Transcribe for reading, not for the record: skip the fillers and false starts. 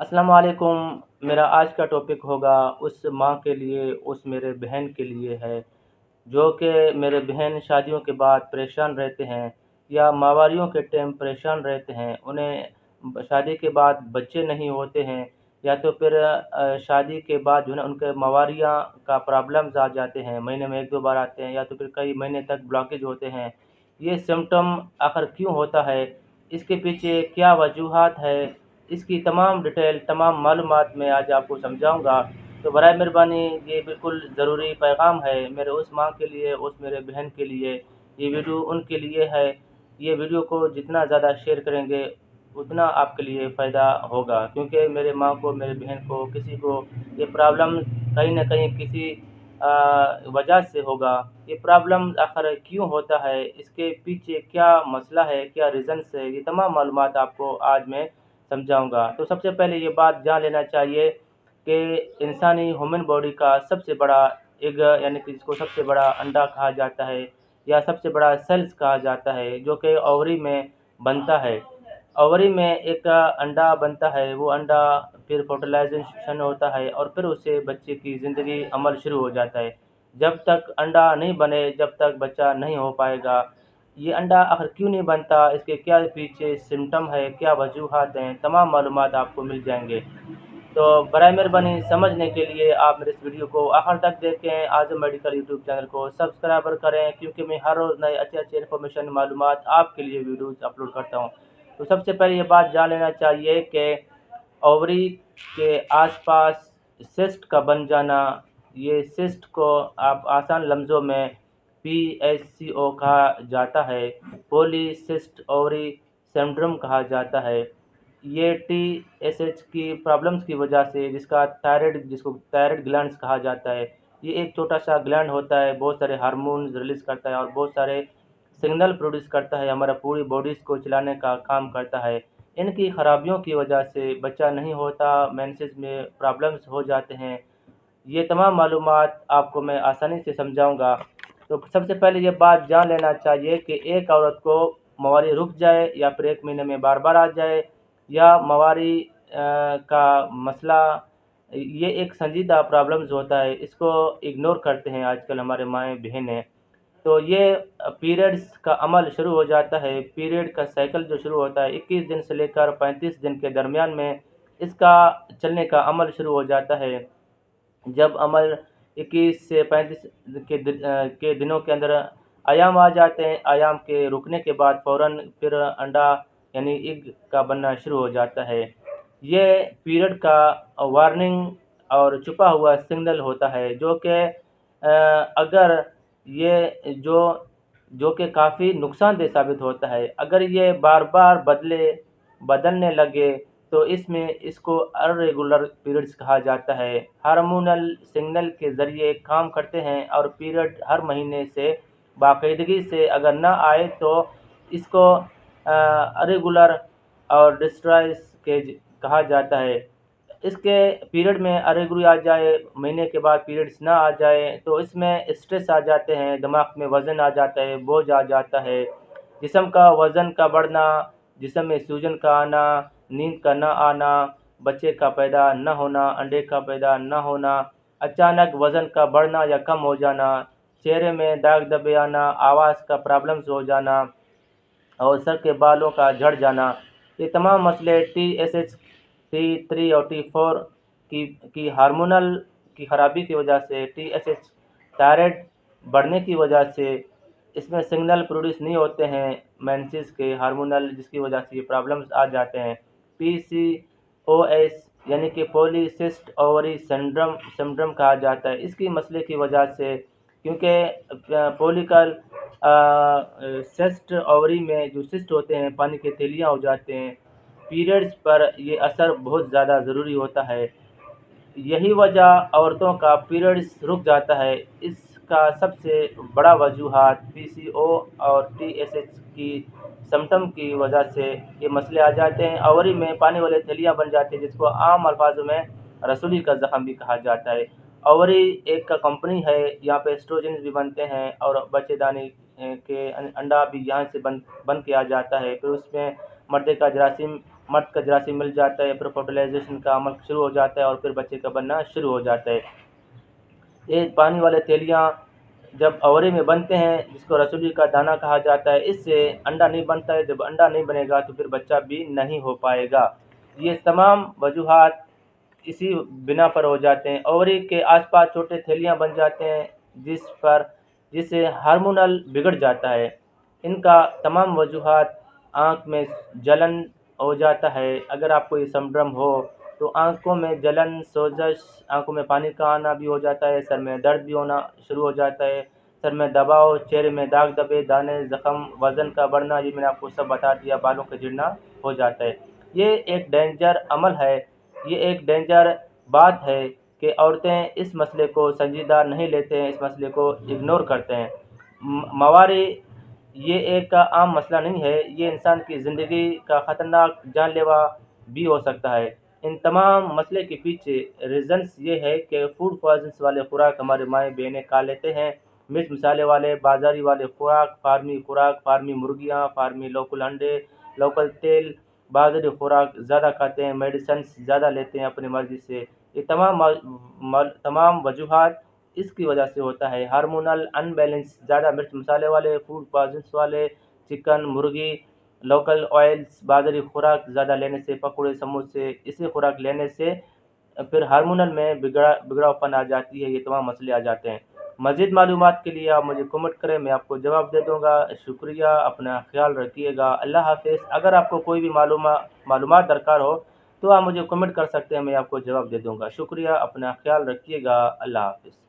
अस्सलाम वालेकुम। मेरा आज का टॉपिक होगा उस माँ के लिए, उस मेरे बहन के लिए है, जो कि मेरे बहन शादियों के बाद परेशान रहते हैं या माहवारियों के टाइम परेशान रहते हैं। उन्हें शादी के बाद बच्चे नहीं होते हैं, या तो फिर शादी के बाद जो है ना उनके माहवारियाँ का प्रॉब्लम्स आ जाते हैं, महीने में 1-2 बार आते हैं या तो फिर कई महीने तक ब्लॉकेज होते हैं। ये सिम्पटम आखिर क्यों होता है? इसके पीछे क्या वजूहात है? इसकी तमाम डिटेल, तमाम मालूमात मैं आज आपको समझाऊँगा। तो बराए मेहरबानी ये बिल्कुल ज़रूरी पैगाम है मेरे उस माँ के लिए, उस मेरे बहन के लिए। ये वीडियो उनके लिए है। ये वीडियो को जितना ज़्यादा शेयर करेंगे, उतना आपके लिए फ़ायदा होगा, क्योंकि मेरे माँ को, मेरे बहन को, किसी को ये प्रॉब्लम कहीं न कहीं किसी वजह से होगा। ये प्रॉब्लम आखिर क्यों होता है? इसके पीछे क्या मसला है? क्या रीज़न्स है? ये तमाम मालूमात आपको आज मैं समझाऊँगा। तो सबसे पहले ये बात जान लेना चाहिए कि इंसानी ह्यूमन बॉडी का सबसे बड़ा एग, यानी कि जिसको सबसे बड़ा अंडा कहा जाता है या सबसे बड़ा सेल्स कहा जाता है, जो कि ओवरी में बनता है। ओवरी में एक अंडा बनता है, वो अंडा फिर फर्टिलाइजेशन होता है और फिर उससे बच्चे की ज़िंदगी अमल शुरू हो जाता है। जब तक अंडा नहीं बने, जब तक बच्चा नहीं हो पाएगा। ये अंडा आखिर क्यों नहीं बनता, इसके क्या पीछे सिम्पटम है, क्या वजूहात हैं, तमाम मालूमात आपको मिल जाएंगे। तो बराए मेहरबानी समझने के लिए आप मेरे इस वीडियो को आखिर तक देखें। आज़म मेडिकल यूट्यूब चैनल को सब्सक्राइबर करें, क्योंकि मैं हर रोज़ नए अच्छे अच्छे इन्फॉर्मेशन मालूमात आपके लिए वीडियोज़ अपलोड करता हूँ। तो सबसे पहले ये बात जान लेना चाहिए कि ओवरी के आसपास सिस्ट का बन जाना, ये सिस्ट को आप आसान लफ्ज़ों में PSCO कहा जाता है, पॉलीसिस्ट ओवरी सिंड्रोम कहा जाता है। ये TSH की प्रॉब्लम्स की वजह से, जिसको थायराइड ग्लैंड्स कहा जाता है, ये एक छोटा सा ग्लैंड होता है, बहुत सारे हार्मोन्स रिलीज़ करता है और बहुत सारे सिग्नल प्रोड्यूस करता है, हमारा पूरी बॉडीज़ को चलाने का काम करता है। इनकी खराबियों की वजह से बच्चा नहीं होता, मेंसेस में प्रॉब्लम्स हो जाते हैं। ये तमाम मालूमात आपको मैं आसानी से समझाऊँगा। तो सबसे पहले ये बात जान लेना चाहिए कि एक औरत को माहवारी रुक जाए या फिर 1 महीने में बार-बार आ जाए, या माहवारी का मसला, ये एक संजीदा प्रॉब्लम्स होता है। इसको इग्नोर करते हैं आजकल हमारे माएँ-बहनें। तो ये पीरियड्स का अमल शुरू हो जाता है। पीरियड का साइकिल जो शुरू होता है 21 दिन से लेकर 35 दिन के दरमियान में, इसका चलने का अमल शुरू हो जाता है। जब अमल 21 से 35 के दिनों के अंदर आयाम आ जाते हैं, आयाम के रुकने के बाद फ़ौरन फिर अंडा यानी एग का बनना शुरू हो जाता है। ये पीरियड का वार्निंग और छुपा हुआ सिग्नल होता है, जो कि अगर ये जो कि काफ़ी नुकसानदेह साबित होता है। अगर ये बार-बार बदलने लगे तो इसको इर्रेगुलर पीरियड्स कहा जाता है। हार्मोनल सिग्नल के ज़रिए काम करते हैं और पीरियड हर महीने से बाकायदगी से अगर ना आए तो इसको इर्रेगुलर और डिस्ट्रेस के कहा जाता है। इसके पीरियड में इर्रेगुलर आ जाए, महीने के बाद पीरियड्स ना आ जाए, तो इसमें स्ट्रेस आ जाते हैं, दिमाग में वज़न आ जाता है, बोझ आ जाता है, जिस्म का वज़न का बढ़ना, जिस्म में सूजन का आना, नींद का ना आना, बच्चे का पैदा न होना, अंडे का पैदा न होना, अचानक वज़न का बढ़ना या कम हो जाना, चेहरे में दाग धब्बे आना, आवाज़ का प्रॉब्लम्स हो जाना और सर के बालों का झड़ जाना। ये तमाम मसले TSH, T3 और T4 की हार्मोनल की ख़राबी की वजह से, TSH थायराइड बढ़ने की वजह से, इसमें सिग्नल प्रोड्यूस नहीं होते हैं मेंसेस के हार्मोनल, जिसकी वजह से ये प्रॉब्लम्स आ जाते हैं। PCOS यानी कि पॉलीसिस्ट ओवरी सिंड्रोम कहा जाता है। इसकी मसले की वजह से, क्योंकि पॉलिकल सिस्ट ओवरी में जो सिस्ट होते हैं, पानी के तेलियाँ हो जाते हैं, पीरियड्स पर ये असर बहुत ज़्यादा ज़रूरी होता है। यही वजह औरतों का पीरियड्स रुक जाता है। इसका सबसे बड़ा वजूहात PCO और TSH की सिम्पटम की वजह से ये मसले आ जाते हैं। ओवरी में पानी वाले थैलियाँ बन जाती हैं, जिसको आम अल्फाजों में रसूली का ज़ख़म भी कहा जाता है। ओवरी एक का कंपनी है, यहाँ पे एस्ट्रोजन भी बनते हैं और बच्चेदानी के अंडा भी यहाँ से बन के आ जाता है। फिर उसमें मर्दे का जरासीम مرد کا جراثیم مل جاتا ہے، پھر فرٹیلائزیشن کا عمل شروع ہو جاتا ہے اور پھر بچے کا بننا شروع ہو جاتا ہے۔ یہ پانی والے تیلیاں جب اورے میں بنتے ہیں، جس کو رسولی کا دانہ کہا جاتا ہے، اس سے انڈا نہیں بنتا ہے۔ جب انڈا نہیں بنے گا تو پھر بچہ بھی نہیں ہو پائے گا۔ یہ تمام وجوہات اسی بنا پر ہو جاتے ہیں۔ اوری کے آس پاس چھوٹے تھیلیاں بن جاتے ہیں جس سے ہارمونل بگڑ جاتا ہے۔ ان کا تمام وجوہات آنکھ میں جلن ہو جاتا ہے۔ اگر آپ کو یہ سمڈرم ہو تو آنکھوں میں جلن، سوزش، آنکھوں میں پانی کا آنا بھی ہو جاتا ہے، سر میں درد بھی ہونا شروع ہو جاتا ہے، سر میں دباؤ، چہرے میں داغ دبے، دانے، زخم، وزن کا بڑھنا، یہ میں نے آپ کو سب بتا دیا، بالوں کا جڑنا ہو جاتا ہے۔ یہ ایک ڈینجر عمل ہے، یہ ایک ڈینجر بات ہے کہ عورتیں اس مسئلے کو سنجیدہ نہیں لیتے ہیں، اس مسئلے کو اگنور کرتے ہیں۔ ماوری یہ ایک عام مسئلہ نہیں ہے، یہ انسان کی زندگی کا خطرناک جان لیوا بھی ہو سکتا ہے۔ ان تمام مسئلے کے پیچھے ریزنس یہ ہے کہ فوڈ پوائزنس والے خوراک ہمارے مائیں بہنیں کھا لیتے ہیں۔ مرچ مسالے والے، بازاری والے خوراک، فارمی مرغیاں، فارمی لوکل انڈے، لوکل تیل، بازاری خوراک زیادہ کھاتے ہیں، میڈیسنس زیادہ لیتے ہیں اپنی مرضی سے۔ یہ تمام وجوہات اس کی وجہ سے ہوتا ہے۔ ہارمونل ان بیلنس، زیادہ مرچ مسالے والے، فوڈ پوائزنس والے، چکن، مرغی، لوکل آئلز، بازاری خوراک زیادہ لینے سے، پکوڑے، سموسے، اسی خوراک لینے سے پھر ہارمونل میں بگڑاؤپن آ جاتی ہے، یہ تمام مسئلے آ جاتے ہیں۔ مزید معلومات کے لیے آپ مجھے کمنٹ کریں، میں آپ کو جواب دے دوں گا۔ شکریہ، اپنا خیال رکھیے گا، اللہ حافظ۔ اگر آپ کو کوئی بھی معلومات درکار ہو تو آپ مجھے کمنٹ کر سکتے ہیں، میں آپ کو جواب دے دوں گا۔ شکریہ، اپنا خیال رکھیے گا، اللہ حافظ۔